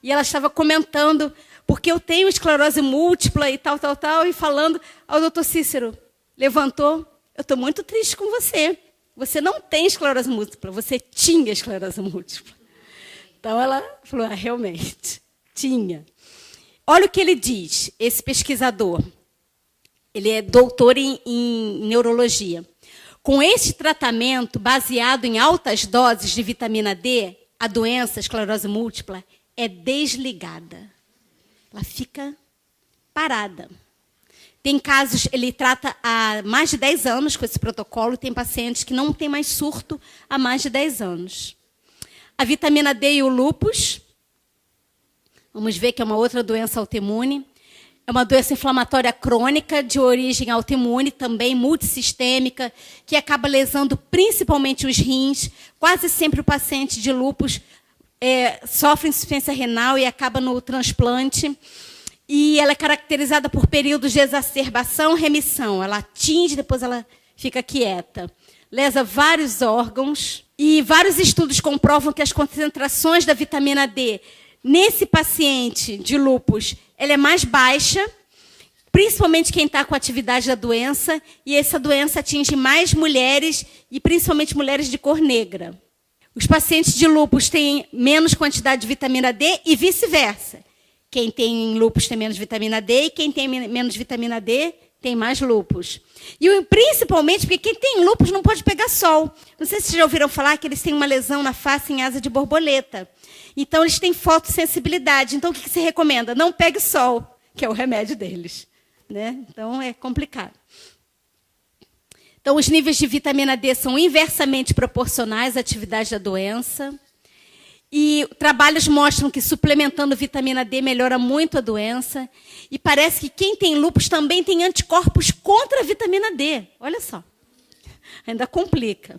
E ela estava comentando, porque eu tenho esclerose múltipla e tal, e falando ao Dr. Cícero, levantou, eu estou muito triste com você. Você não tem esclerose múltipla, você tinha esclerose múltipla. Então, ela falou, realmente, tinha. Olha o que ele diz, esse pesquisador. Ele é doutor em neurologia. Com este tratamento, baseado em altas doses de vitamina D, a doença, a esclerose múltipla, é desligada. Ela fica parada. Tem casos, ele trata há mais de 10 anos com esse protocolo, tem pacientes que não têm mais surto há mais de 10 anos. A vitamina D e o lúpus, vamos ver que é uma outra doença autoimune, é uma doença inflamatória crônica de origem autoimune, também multissistêmica, que acaba lesando principalmente os rins. Quase sempre o paciente de lúpus sofre insuficiência renal e acaba no transplante. E ela é caracterizada por períodos de exacerbação, remissão. Ela atinge, depois ela fica quieta. Lesa vários órgãos. E vários estudos comprovam que as concentrações da vitamina D nesse paciente de lúpus, ela é mais baixa, principalmente quem está com a atividade da doença. E essa doença atinge mais mulheres, e principalmente mulheres de cor negra. Os pacientes de lúpus têm menos quantidade de vitamina D e vice-versa. Quem tem lúpus tem menos vitamina D e quem tem menos vitamina D tem mais lúpus. E principalmente porque quem tem lúpus não pode pegar sol. Não sei se vocês já ouviram falar que eles têm uma lesão na face em asa de borboleta. Então, eles têm fotossensibilidade. Então, o que se recomenda? Não pegue sol, que é o remédio deles. Né? Então, é complicado. Então, os níveis de vitamina D são inversamente proporcionais à atividade da doença. E trabalhos mostram que suplementando vitamina D melhora muito a doença. E parece que quem tem lúpus também tem anticorpos contra a vitamina D. Olha só. Ainda complica.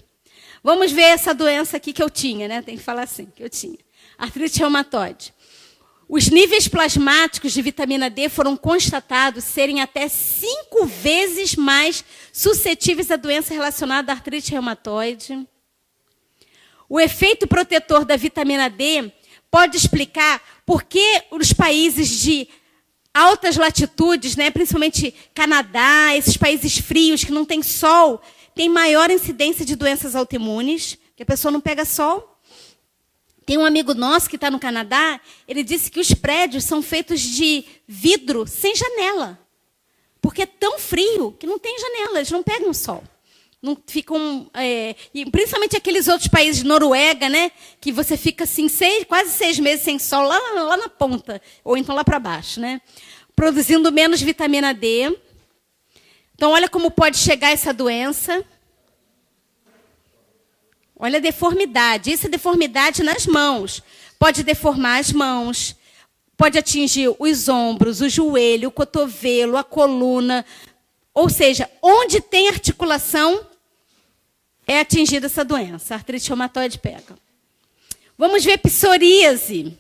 Vamos ver essa doença aqui que eu tinha, né? Tem que falar assim, que eu tinha. Artrite reumatoide. Os níveis plasmáticos de vitamina D foram constatados serem até 5 vezes mais suscetíveis à doença relacionada à artrite reumatoide. O efeito protetor da vitamina D pode explicar por que os países de altas latitudes, né, principalmente Canadá, esses países frios que não têm sol, têm maior incidência de doenças autoimunes, que a pessoa não pega sol. Tem um amigo nosso que está no Canadá, ele disse que os prédios são feitos de vidro sem janela, porque é tão frio que não tem janela, eles não pegam sol. Não ficam, e principalmente aqueles outros países, Noruega, né, que você fica assim, quase 6 meses sem sol, lá na ponta, ou então lá para baixo, né, produzindo menos vitamina D. Então, olha como pode chegar essa doença. Olha a deformidade. Isso é deformidade nas mãos. Pode deformar as mãos, pode atingir os ombros, o joelho, o cotovelo, a coluna. Ou seja, onde tem articulação, é atingida essa doença. A artrite reumatoide pega. Vamos ver psoríase.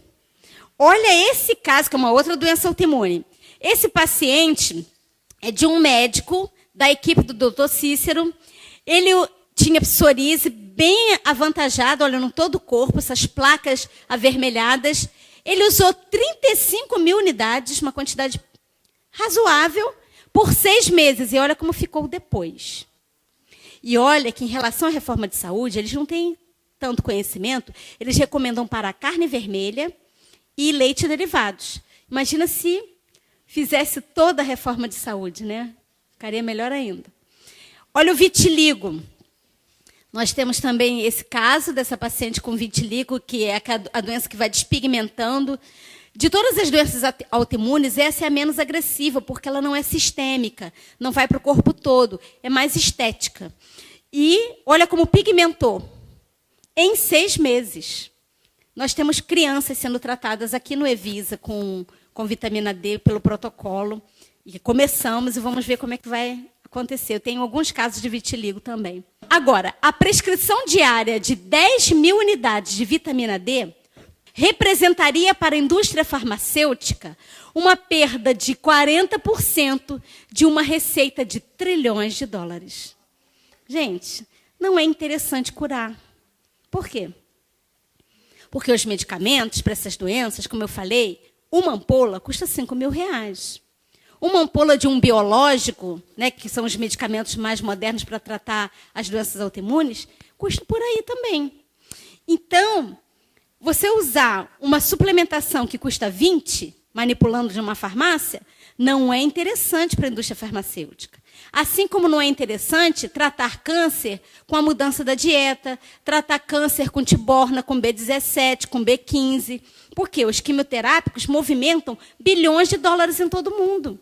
Olha esse caso, que é uma outra doença autoimune. Esse paciente é de um médico da equipe do Dr. Cícero. Ele tinha psoríase bem avantajada, olha, no todo o corpo, essas placas avermelhadas. Ele usou 35.000 unidades, uma quantidade razoável, por 6 meses. E olha como ficou depois. E olha que, em relação à reforma de saúde, eles não têm tanto conhecimento, eles recomendam parar carne vermelha e leite e derivados. Imagina se fizesse toda a reforma de saúde, né? Ficaria melhor ainda. Olha o vitiligo. Nós temos também esse caso dessa paciente com vitiligo, que é a doença que vai despigmentando. De todas as doenças autoimunes, essa é a menos agressiva, porque ela não é sistêmica, não vai para o corpo todo, é mais estética. E olha como pigmentou. Em 6 meses. Nós temos crianças sendo tratadas aqui no Evisa com vitamina D pelo protocolo. E começamos e vamos ver como é que vai acontecer. Eu tenho alguns casos de vitiligo também. Agora, a prescrição diária de 10.000 unidades de vitamina D representaria para a indústria farmacêutica uma perda de 40% de uma receita de trilhões de dólares. Gente, não é interessante curar. Por quê? Porque os medicamentos para essas doenças, como eu falei, uma ampola custa R$5.000. Uma ampola de um biológico, né, que são os medicamentos mais modernos para tratar as doenças autoimunes, custa por aí também. Então, você usar uma suplementação que custa 20, manipulando de uma farmácia, não é interessante para a indústria farmacêutica. Assim como não é interessante tratar câncer com a mudança da dieta, tratar câncer com tiborna, com B17, com B15, porque os quimioterápicos movimentam bilhões de dólares em todo o mundo.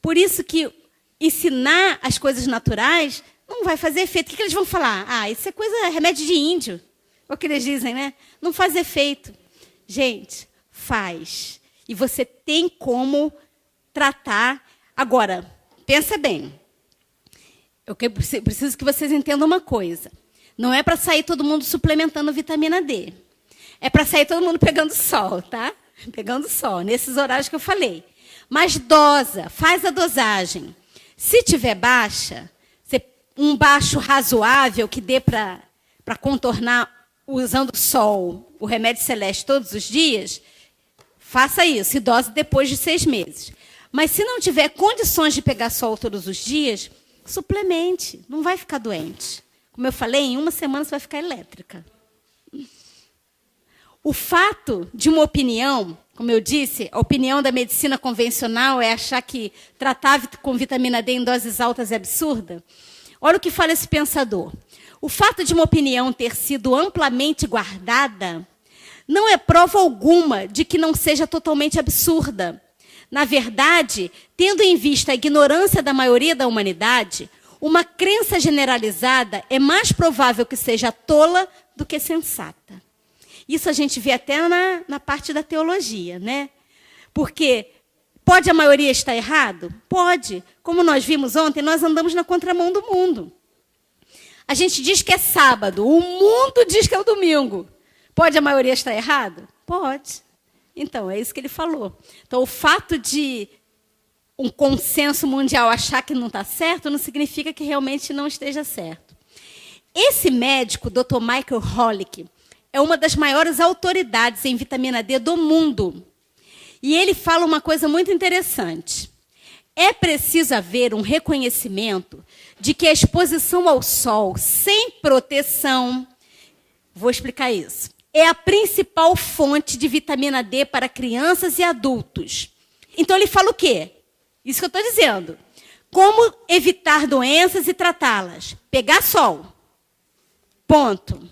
Por isso que ensinar as coisas naturais não vai fazer efeito. O que eles vão falar? Ah, isso é coisa, remédio de índio. É o que eles dizem, né? Não faz efeito. Gente, faz. E você tem como tratar. Agora, pensa bem. Eu preciso que vocês entendam uma coisa. Não é para sair todo mundo suplementando vitamina D. É para sair todo mundo pegando sol, tá? Pegando sol, nesses horários que eu falei. Mas dosa, faz a dosagem. Se tiver baixa, um baixo razoável que dê para contornar usando sol, o remédio celeste todos os dias, faça isso, e dose depois de 6 meses. Mas se não tiver condições de pegar sol todos os dias, suplemente, não vai ficar doente. Como eu falei, em 1 semana você vai ficar elétrica. O fato de uma opinião, como eu disse, a opinião da medicina convencional é achar que tratar com vitamina D em doses altas é absurda. Olha o que fala esse pensador. O fato de uma opinião ter sido amplamente guardada não é prova alguma de que não seja totalmente absurda. Na verdade, tendo em vista a ignorância da maioria da humanidade, uma crença generalizada é mais provável que seja tola do que sensata. Isso a gente vê até na parte da teologia, né? Porque pode a maioria estar errado? Pode. Como nós vimos ontem, nós andamos na contramão do mundo. A gente diz que é sábado, o mundo diz que é o domingo. Pode a maioria estar errado? Pode. Então, é isso que ele falou. Então, o fato de um consenso mundial achar que não está certo, não significa que realmente não esteja certo. Esse médico, Dr. Michael Holick, é uma das maiores autoridades em vitamina D do mundo. E ele fala uma coisa muito interessante. É preciso haver um reconhecimento de que a exposição ao sol sem proteção, vou explicar isso, é a principal fonte de vitamina D para crianças e adultos. Então ele fala o quê? Isso que eu estou dizendo. Como evitar doenças e tratá-las? Pegar sol. Ponto.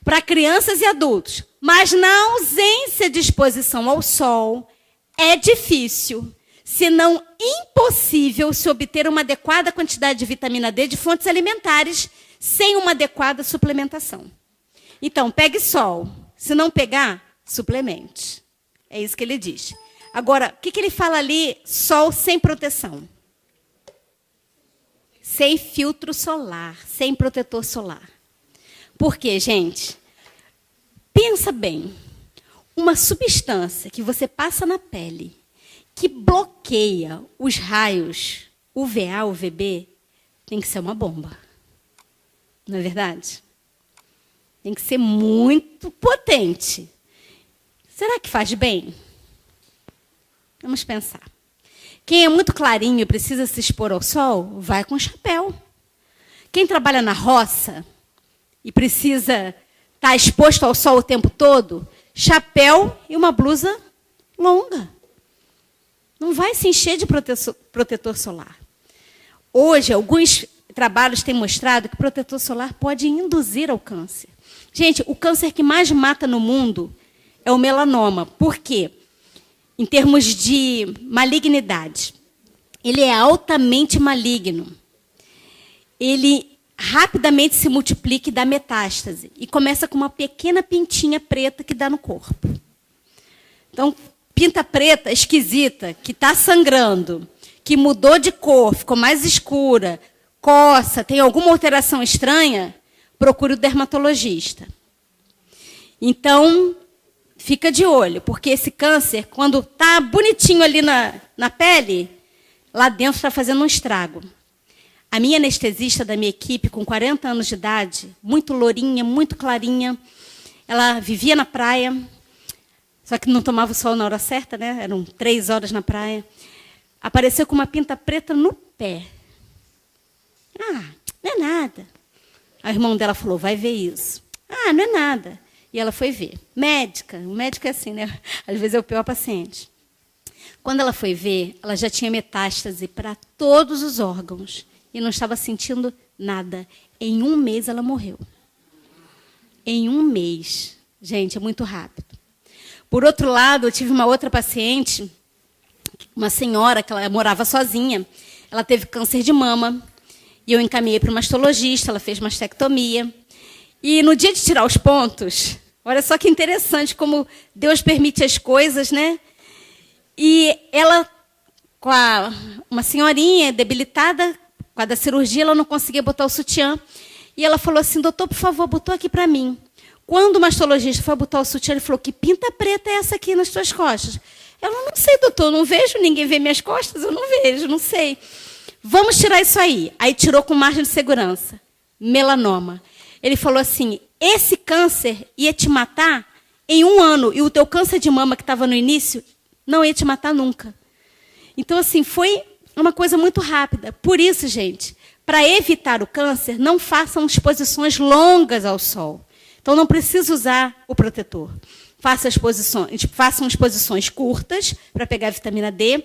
Para crianças e adultos. Mas na ausência de exposição ao sol, é difícil, se não impossível, se obter uma adequada quantidade de vitamina D de fontes alimentares sem uma adequada suplementação. Então, pegue sol. Se não pegar, suplemente. É isso que ele diz. Agora, o que ele fala ali? Sol sem proteção. Sem filtro solar, sem protetor solar. Por quê, gente? Pensa bem. Uma substância que você passa na pele, que bloqueia os raios UVA, UVB, tem que ser uma bomba. Não é verdade? Tem que ser muito potente. Será que faz bem? Vamos pensar. Quem é muito clarinho e precisa se expor ao sol, vai com chapéu. Quem trabalha na roça, e precisa estar exposto ao sol o tempo todo, chapéu e uma blusa longa. Não vai se encher de protetor solar. Hoje, alguns trabalhos têm mostrado que o protetor solar pode induzir ao câncer. Gente, o câncer que mais mata no mundo é o melanoma. Por quê? Em termos de malignidade. Ele é altamente maligno. Ele rapidamente se multiplica e dá metástase. E começa com uma pequena pintinha preta que dá no corpo. Então, pinta preta esquisita, que está sangrando, que mudou de cor, ficou mais escura, coça, tem alguma alteração estranha, procure o dermatologista. Então, fica de olho, porque esse câncer, quando está bonitinho ali na pele, lá dentro está fazendo um estrago. A minha anestesista da minha equipe, com 40 anos de idade, muito lourinha, muito clarinha, ela vivia na praia, só que não tomava o sol na hora certa, né? Eram 3 horas na praia. Apareceu com uma pinta preta no pé. Ah, não é nada. O irmão dela falou, vai ver isso. Ah, não é nada. E ela foi ver. Médica, o médico é assim, né? Às vezes é o pior paciente. Quando ela foi ver, ela já tinha metástase para todos os órgãos. E não estava sentindo nada. Em 1 mês ela morreu. Em 1 mês. Gente, é muito rápido. Por outro lado, eu tive uma outra paciente, uma senhora que ela morava sozinha. Ela teve câncer de mama. E eu encaminhei para o mastologista, ela fez mastectomia. E no dia de tirar os pontos, olha só que interessante como Deus permite as coisas, né? E ela, com uma senhorinha debilitada, com a da cirurgia, ela não conseguia botar o sutiã. E ela falou assim, doutor, por favor, botou aqui para mim. Quando o mastologista foi botar o sutiã, ele falou, que pinta preta é essa aqui nas tuas costas? Ela, não sei, doutor, não vejo, ninguém vê minhas costas, eu não vejo, não sei. Vamos tirar isso aí. Aí tirou com margem de segurança. Melanoma. Ele falou assim, esse câncer ia te matar em 1 ano, e o teu câncer de mama que estava no início não ia te matar nunca. Então, assim, foi uma coisa muito rápida. Por isso, gente, para evitar o câncer, não façam exposições longas ao sol. Então, não precisa usar o protetor. Façam exposições curtas para pegar a vitamina D,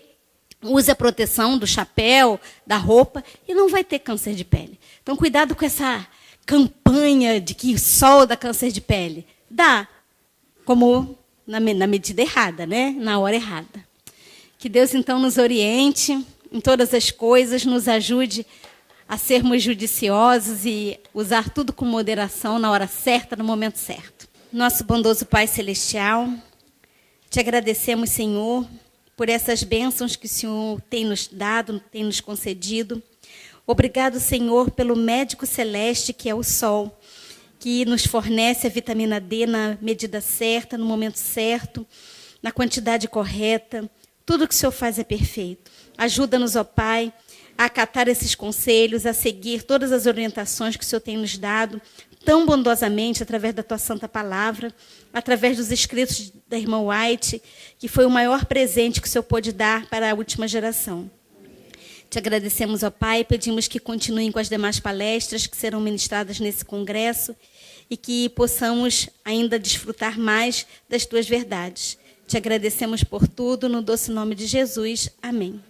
use a proteção do chapéu, da roupa, e não vai ter câncer de pele. Então, cuidado com essa campanha de que sol dá câncer de pele. Dá, como na medida errada, né? Na hora errada. Que Deus, então, nos oriente em todas as coisas, nos ajude a sermos judiciosos e usar tudo com moderação, na hora certa, no momento certo. Nosso bondoso Pai Celestial, te agradecemos, Senhor, por essas bênçãos que o Senhor tem nos dado, tem nos concedido. Obrigado, Senhor, pelo médico celeste, que é o sol, que nos fornece a vitamina D na medida certa, no momento certo, na quantidade correta. Tudo que o Senhor faz é perfeito. Ajuda-nos, ó Pai, a acatar esses conselhos, a seguir todas as orientações que o Senhor tem nos dado, tão bondosamente, através da Tua Santa Palavra, através dos escritos da irmã White, que foi o maior presente que o Senhor pôde dar para a última geração. Te agradecemos, ó Pai, pedimos que continuem com as demais palestras que serão ministradas nesse congresso e que possamos ainda desfrutar mais das Tuas verdades. Te agradecemos por tudo, no doce nome de Jesus. Amém.